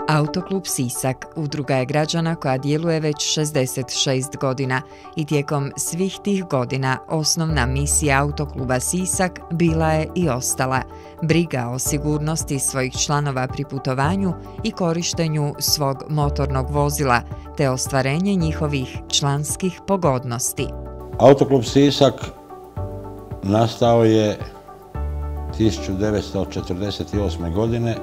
Autoklub Sisak udruga je građana koja djeluje već 66 godina i tijekom svih tih godina osnovna misija Autokluba Sisak bila je i ostala briga o sigurnosti svojih članova pri putovanju i korištenju svog motornog vozila te ostvarenje njihovih članskih pogodnosti. Autoklub Sisak nastao je 1948. godine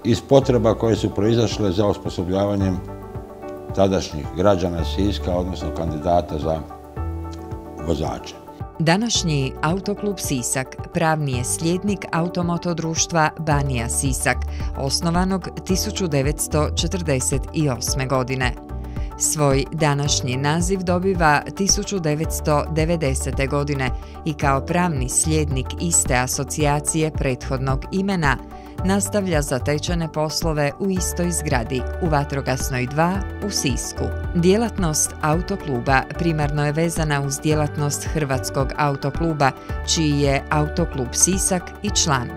iz potreba koje su proizašle za osposobljavanjem tadašnjih građana Siska, odnosno kandidata za vozače. Današnji Autoklub Sisak pravni je slijednik automoto društva Banija Sisak, osnovanog 1948. godine. Svoj današnji naziv dobiva 1990. godine i kao pravni slijednik iste asocijacije prethodnog imena nastavlja zatečene poslove u istoj zgradi, u Vatrogasnoj 2 u Sisku. Djelatnost autokluba primarno je vezana uz djelatnost Hrvatskog autokluba, čiji je Autoklub Sisak i član.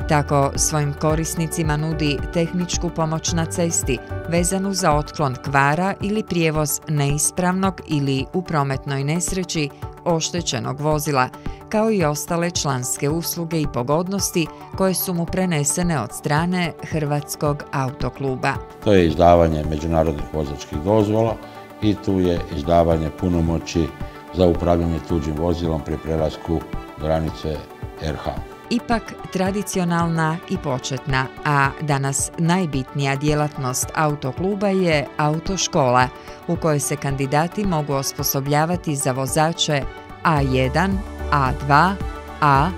Tako svojim korisnicima nudi tehničku pomoć na cesti vezanu za otklon kvara ili prijevoz neispravnog ili u prometnoj nesreći oštećenog vozila, kao i ostale članske usluge i pogodnosti koje su mu prenesene od strane Hrvatskog autokluba. To je izdavanje međunarodnih vozačkih dozvola i tu je izdavanje punomoći za upravljanje tuđim vozilom pri prelasku granice RH. Ipak tradicionalna i početna, a danas najbitnija djelatnost autokluba je autoškola, u kojoj se kandidati mogu osposobljavati za vozače A1, A2, A,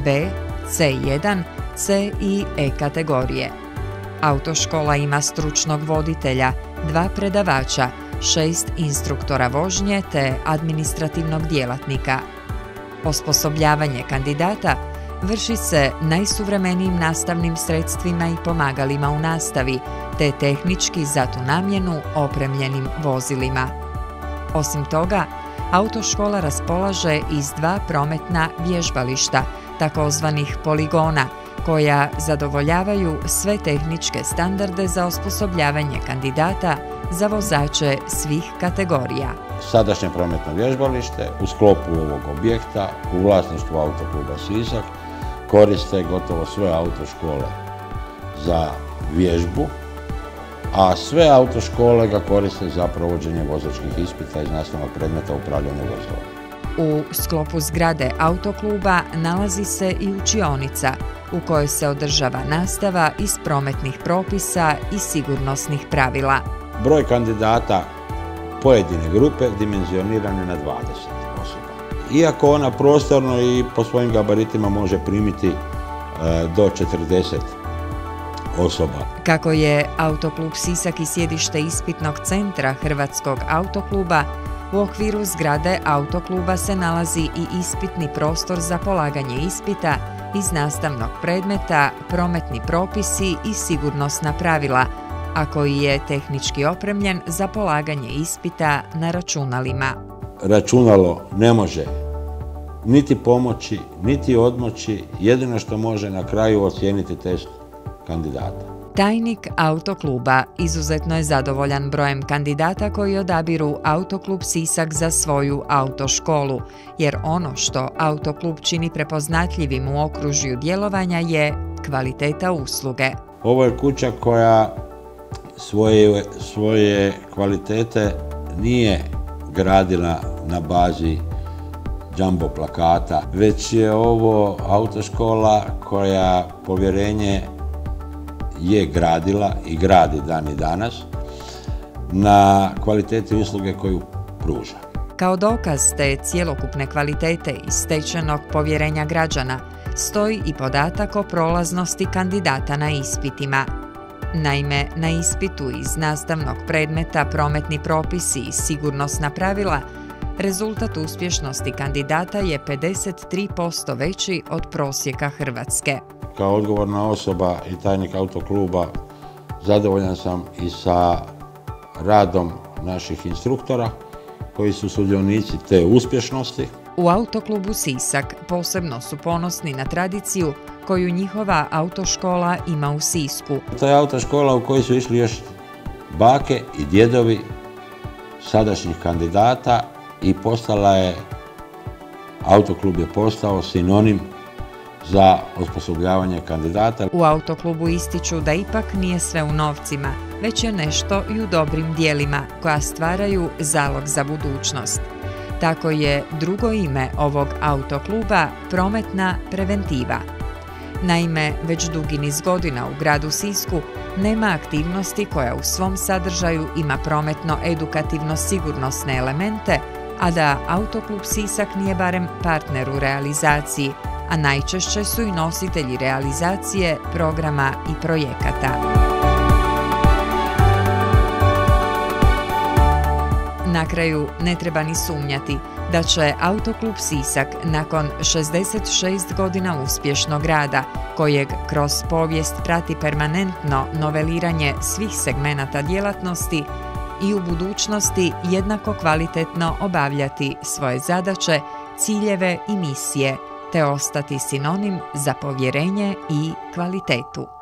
B, C1, C i E kategorije. Autoškola ima stručnog voditelja, 2 predavača, 6 instruktora vožnje te administrativnog djelatnika. Osposobljavanje kandidata vrši se najsuvremenijim nastavnim sredstvima i pomagalima u nastavi, te tehnički za tu namjenu opremljenim vozilima. Osim toga, autoškola raspolaže i s 2 prometna vježbališta, takozvanih poligona, koja zadovoljavaju sve tehničke standarde za osposobljavanje kandidata za vozače svih kategorija. Sadašnje prometno vježbalište u sklopu ovog objekta u vlasništvu Autokluba Sisak koriste gotovo sve autoškole za vježbu, a sve autoškole ga koriste za provođenje vozačkih ispita iz nastavnog predmeta upravljanja vozilom. U sklopu zgrade autokluba nalazi se i učionica u kojoj se održava nastava iz prometnih propisa i sigurnosnih pravila. Broj kandidata pojedine grupe dimenzioniran je na 20 osoba. Iako ona prostorno i po svojim gabaritima može primiti do 40 osoba. Kako je Autoklub Sisak i sjedište ispitnog centra Hrvatskog autokluba, u okviru zgrade autokluba se nalazi i ispitni prostor za polaganje ispita iz nastavnog predmeta, prometni propisi i sigurnosna pravila, a koji je tehnički opremljen za polaganje ispita na računalima. Računalo ne može niti pomoći, niti odmoći, jedino što može na kraju ocijeniti test kandidata. Tajnik autokluba izuzetno je zadovoljan brojem kandidata koji odabiru Autoklub Sisak za svoju autoškolu, jer ono što autoklub čini prepoznatljivim u okružju djelovanja je kvaliteta usluge. Ovo je kuća koja svoje kvalitete nije gradila na bazi jumbo plakata, već je ovo autoškola koja povjerenje je gradila i gradi dan i danas na kvaliteti usluge koju pruža. Kao dokaz te cjelokupne kvalitete i stečenog povjerenja građana stoji i podatak o prolaznosti kandidata na ispitima. Naime, na ispitu iz nastavnog predmeta prometni propisi i sigurnosna pravila rezultat uspješnosti kandidata je 53% veći od prosjeka Hrvatske. Kao odgovorna osoba i tajnik autokluba zadovoljan sam i sa radom naših instruktora koji su sudionici te uspješnosti. U Autoklubu Sisak posebno su ponosni na tradiciju koju njihova autoškola ima u Sisku. To je autoškola u kojoj su išli još bake i djedovi sadašnjih kandidata i Autoklub je postao sinonim za osposobljavanje kandidata. U Autoklubu ističu da ipak nije sve u novcima, već je nešto i u dobrim dijelima koja stvaraju zalog za budućnost. Tako je drugo ime ovog autokluba prometna preventiva. Naime, već dugi niz godina u gradu Sisku nema aktivnosti koja u svom sadržaju ima prometno-edukativno-sigurnosne elemente, a da Autoklub Sisak nije barem partner u realizaciji, a najčešće su i nositelji realizacije programa i projekata. Na kraju ne treba ni sumnjati da će Autoklub Sisak nakon 66 godina uspješnog rada, kojeg kroz povijest prati permanentno noveliranje svih segmenata djelatnosti, i u budućnosti jednako kvalitetno obavljati svoje zadaće, ciljeve i misije, te ostati sinonim za povjerenje i kvalitetu.